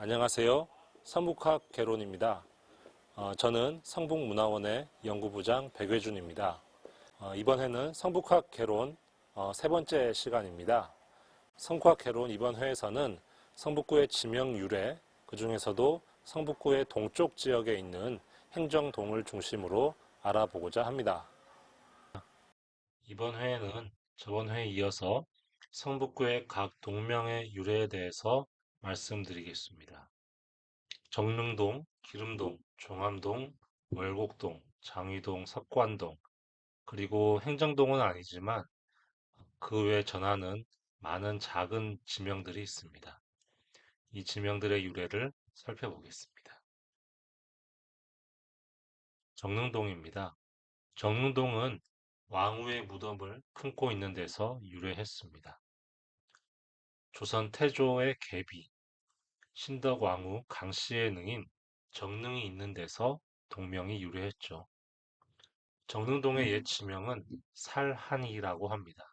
안녕하세요. 성북학 개론입니다. 저는 성북문화원의 연구부장 백외준입니다. 이번 회는 성북학 개론 세 번째 시간입니다. 성북학 개론 이번 회에서는 성북구의 지명 유래, 그 중에서도 성북구의 동쪽 지역에 있는 행정동을 중심으로 알아보고자 합니다. 이번 회에는 저번 회에 이어서 성북구의 각 동명의 유래에 대해서 말씀드리겠습니다. 정릉동, 기름동, 종암동, 월곡동, 장위동, 석관동, 그리고 행정동은 아니지만 그 외 전하는 많은 작은 지명들이 있습니다. 이 지명들의 유래를 살펴보겠습니다. 정릉동입니다. 정릉동은 왕후의 무덤을 품고 있는 데서 유래했습니다. 조선 태조의 계비, 신덕왕후 강씨의 능인 정릉이 있는 데서 동명이 유래했죠. 정릉동의 옛 지명은 살한이라고 합니다.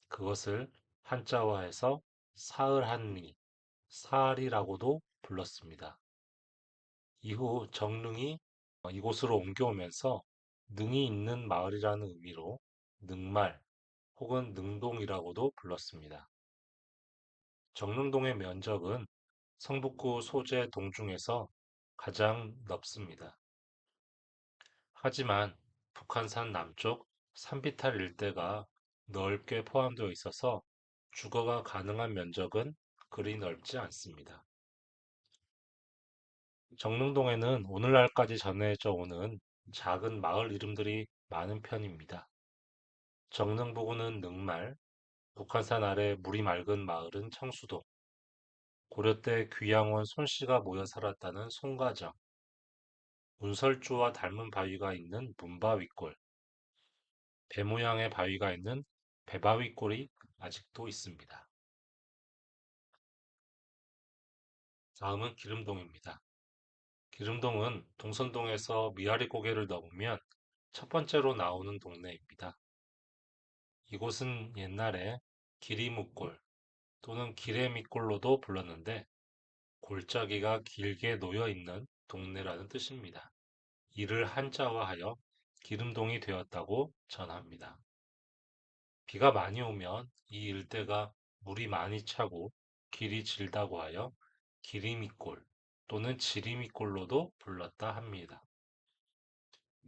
그것을 한자화해서 사을한리, 사알이라고도 불렀습니다. 이후 정릉이 이곳으로 옮겨오면서 능이 있는 마을이라는 의미로 능말 혹은 능동이라고도 불렀습니다. 정릉동의 면적은 성북구 소재 동 중에서 가장 넓습니다. 하지만 북한산 남쪽 산비탈 일대가 넓게 포함되어 있어서 주거가 가능한 면적은 그리 넓지 않습니다. 정릉동에는 오늘날까지 전해져 오는 작은 마을 이름들이 많은 편입니다. 정릉부구는 능말, 북한산 아래 물이 맑은 마을은 청수동, 고려 때 귀양원 손씨가 모여 살았다는 송가정, 운설주와 닮은 바위가 있는 문바위골, 배 모양의 바위가 있는 배바위골이 아직도 있습니다. 다음은 기름동입니다. 기름동은 동선동에서 미아리 고개를 넘으면 첫 번째로 나오는 동네입니다. 이곳은 옛날에 기리묵골 또는 기레미골로도 불렀는데 골짜기가 길게 놓여 있는 동네라는 뜻입니다. 이를 한자화하여 기름동이 되었다고 전합니다. 비가 많이 오면 이 일대가 물이 많이 차고 길이 질다고 하여 기리미골 또는 지리미골로도 불렀다 합니다.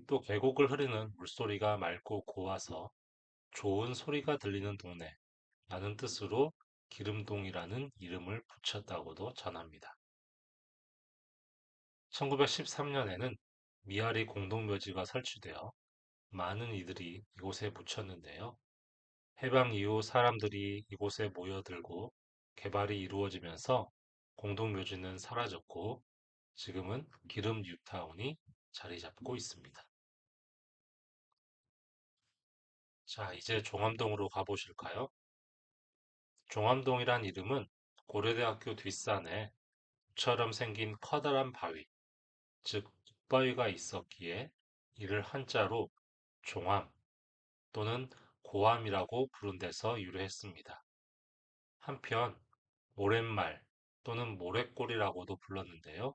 또 계곡을 흐르는 물소리가 맑고 고와서 좋은 소리가 들리는 동네라는 뜻으로 기름동이라는 이름을 붙였다고도 전합니다. 1913년에는 미아리 공동묘지가 설치되어 많은 이들이 이곳에 묻혔는데요. 해방 이후 사람들이 이곳에 모여들고 개발이 이루어지면서 공동묘지는 사라졌고 지금은 기름 뉴타운이 자리 잡고 있습니다. 자, 이제 종암동으로 가보실까요? 종암동이란 이름은 고려대학교 뒷산에 처럼 생긴 커다란 바위, 즉 북바위가 있었기에 이를 한자로 종암 또는 고암이라고 부른 데서 유래했습니다. 한편 모랫말 또는 모래골이라고도 불렀는데요.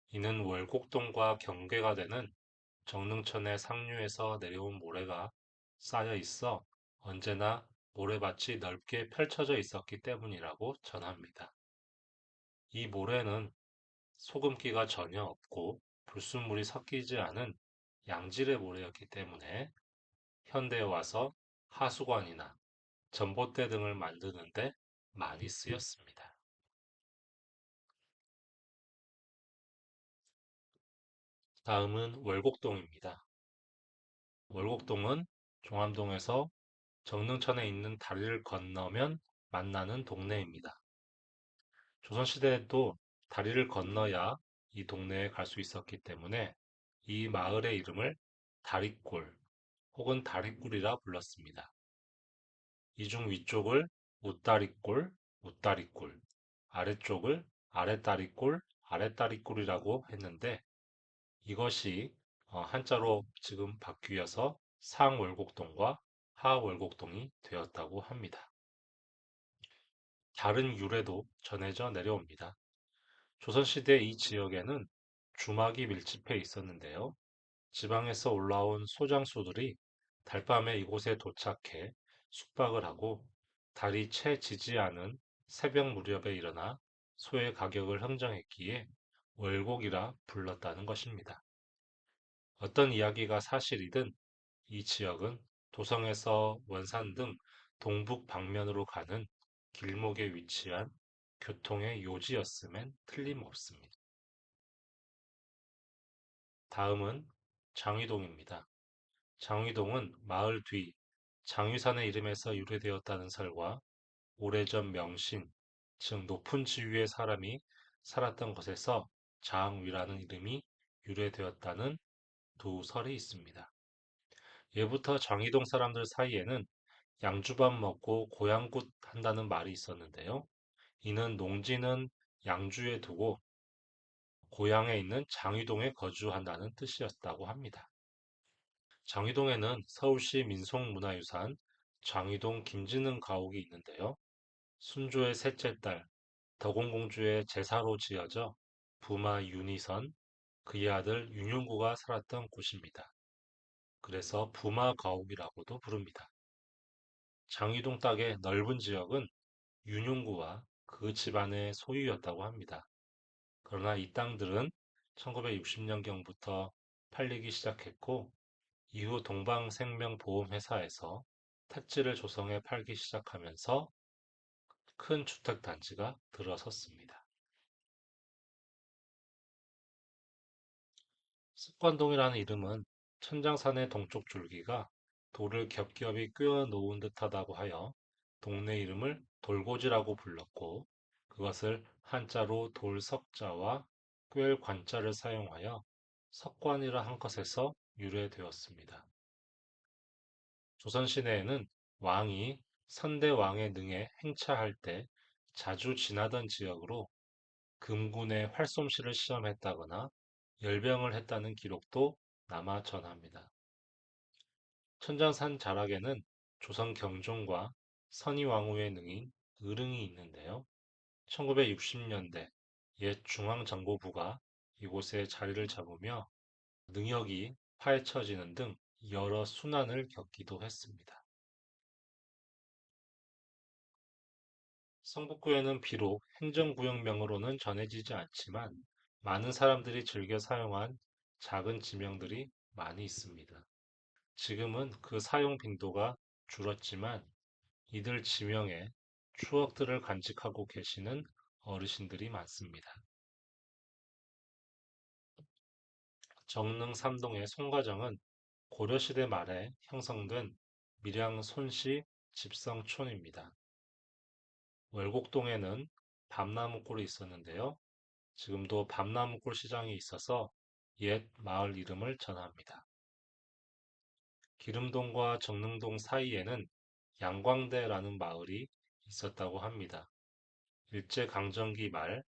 이는 월곡동과 경계가 되는 정릉천의 상류에서 내려온 모래가 쌓여 있어 언제나 모래밭이 넓게 펼쳐져 있었기 때문이라고 전합니다. 이 모래는 소금기가 전혀 없고 불순물이 섞이지 않은 양질의 모래였기 때문에 현대에 와서 하수관이나 전봇대 등을 만드는데 많이 쓰였습니다. 다음은 월곡동입니다. 월곡동은 종암동에서 정릉천에 있는 다리를 건너면 만나는 동네입니다. 조선시대에도 다리를 건너야 이 동네에 갈 수 있었기 때문에 이 마을의 이름을 다리골 혹은 다리꿀이라 불렀습니다. 이 중 위쪽을 웃다리골, 웃다리꿀, 아래쪽을 아랫다리골, 아랫다리꿀이라고 했는데 이것이 한자로 지금 바뀌어서 상월곡동과 하월곡동이 되었다고 합니다. 다른 유래도 전해져 내려옵니다. 조선시대 이 지역에는 주막이 밀집해 있었는데요. 지방에서 올라온 소장수들이 달밤에 이곳에 도착해 숙박을 하고 달이 채 지지 않은 새벽 무렵에 일어나 소의 가격을 흥정했기에 월곡이라 불렀다는 것입니다. 어떤 이야기가 사실이든 이 지역은 도성에서 원산 등 동북 방면으로 가는 길목에 위치한 교통의 요지였음엔 틀림없습니다. 다음은 장위동입니다. 장위동은 마을 뒤 장위산의 이름에서 유래되었다는 설과 오래전 명신, 즉 높은 지위의 사람이 살았던 곳에서 장위라는 이름이 유래되었다는 두 설이 있습니다. 예부터 장위동 사람들 사이에는 양주밥 먹고 고향굿 한다는 말이 있었는데요. 이는 농지는 양주에 두고 고향에 있는 장위동에 거주한다는 뜻이었다고 합니다. 장위동에는 서울시 민속문화유산 장위동 김진흥 가옥이 있는데요. 순조의 셋째 딸 덕원공주의 제사로 지어져 부마 윤희선, 그의 아들 윤흉구가 살았던 곳입니다. 그래서 부마가옥이라고도 부릅니다. 장위동 땅의 넓은 지역은 윤흉구와 그 집안의 소유였다고 합니다. 그러나 이 땅들은 1960년경부터 팔리기 시작했고 이후 동방생명보험회사에서 택지를 조성해 팔기 시작하면서 큰 주택단지가 들어섰습니다. 습관동이라는 이름은 천장산의 동쪽 줄기가 돌을 겹겹이 꿰어 놓은 듯하다고 하여 동네 이름을 돌고지라고 불렀고 그것을 한자로 돌석자와 꿰을 관자를 사용하여 석관이라 한 것에서 유래되었습니다. 조선시대에는 왕이 선대왕의 능에 행차할 때 자주 지나던 지역으로 금군의 활솜씨를 시험했다거나 열병을 했다는 기록도 남아 전합니다. 천장산 자락에는 조선 경종과 선의왕후의 능인 의릉이 있는데요. 1960년대 옛 중앙정보부가 이곳에 자리를 잡으며 능력이 파헤쳐지는 등 여러 순환을 겪기도 했습니다. 성북구에는 비록 행정구역명으로는 전해지지 않지만 많은 사람들이 즐겨 사용한 작은 지명들이 많이 있습니다. 지금은 그 사용 빈도가 줄었지만 이들 지명에 추억들을 간직하고 계시는 어르신들이 많습니다. 정릉 삼동의 송가정은 고려시대 말에 형성된 밀양 손씨 집성촌입니다. 월곡동에는 밤나무골이 있었는데요. 지금도 밤나무골 시장이 있어서 옛 마을 이름을 전합니다. 기름동과 정릉동 사이에는 양광대라는 마을이 있었다고 합니다. 일제강점기 말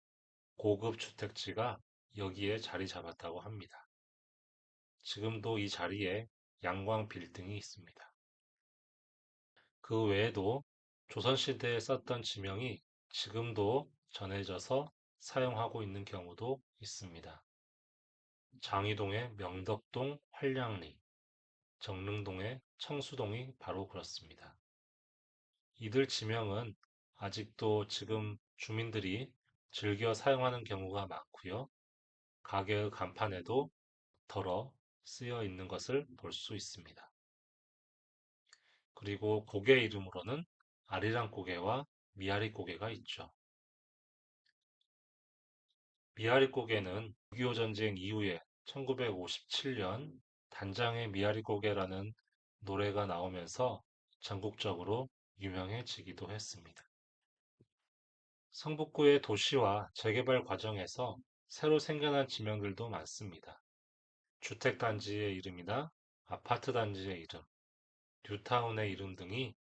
고급 주택지가 여기에 자리 잡았다고 합니다. 지금도 이 자리에 양광 빌딩이 있습니다. 그 외에도 조선시대에 썼던 지명이 지금도 전해져서 사용하고 있는 경우도 있습니다. 장위동의 명덕동 활량리, 정릉동의 청수동이 바로 그렇습니다. 이들 지명은 아직도 지금 주민들이 즐겨 사용하는 경우가 많고요. 가게의 간판에도 덜어 쓰여 있는 것을 볼 수 있습니다. 그리고 고개 이름으로는 아리랑 고개와 미아리 고개가 있죠. 미아리 고개는 6.25 전쟁 이후에 1957년 단장의 미아리 고개라는 노래가 나오면서 전국적으로 유명해지기도 했습니다. 성북구의 도시화 재개발 과정에서 새로 생겨난 지명들도 많습니다. 주택단지의 이름이나 아파트 단지의 이름, 뉴타운의 이름 등이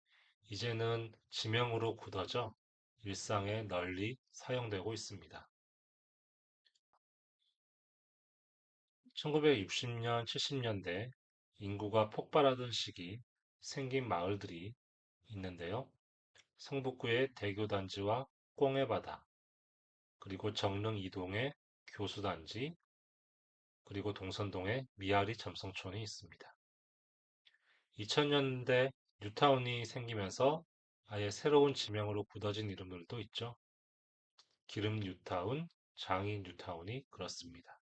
이제는 지명으로 굳어져 일상에 널리 사용되고 있습니다. 1960년, 70년대 인구가 폭발하던 시기 생긴 마을들이 있는데요. 성북구의 대교단지와 꽁해바다, 그리고 정릉 이동에 교수단지, 그리고 동선동에 미아리 점성촌이 있습니다. 2000년대 뉴타운이 생기면서 아예 새로운 지명으로 굳어진 이름들도 있죠. 기름 뉴타운, 장인 뉴타운이 그렇습니다.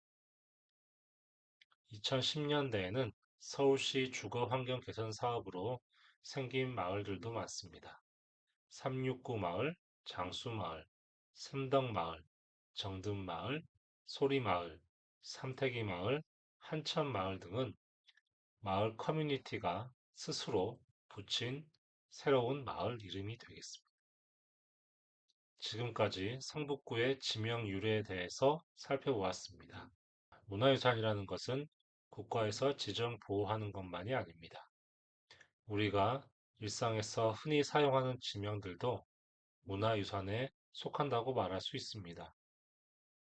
2010년대에는 서울시 주거 환경 개선 사업으로 생긴 마을들도 많습니다. 369 마을, 장수 마을, 삼덕 마을, 정든 마을, 소리 마을, 삼태기 마을, 한천 마을 등은 마을 커뮤니티가 스스로 붙인 새로운 마을 이름이 되겠습니다. 지금까지 성북구의 지명 유래에 대해서 살펴보았습니다. 문화유산이라는 것은 국가에서 지정 보호하는 것만이 아닙니다. 우리가 일상에서 흔히 사용하는 지명들도 문화유산에 속한다고 말할 수 있습니다.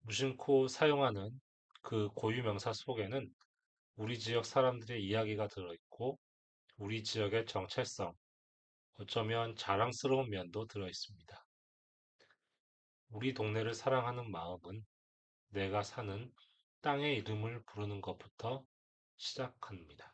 무심코 사용하는 그 고유명사 속에는 우리 지역 사람들의 이야기가 들어있고 우리 지역의 정체성, 어쩌면 자랑스러운 면도 들어있습니다. 우리 동네를 사랑하는 마음은 내가 사는 땅의 이름을 부르는 것부터 시작합니다.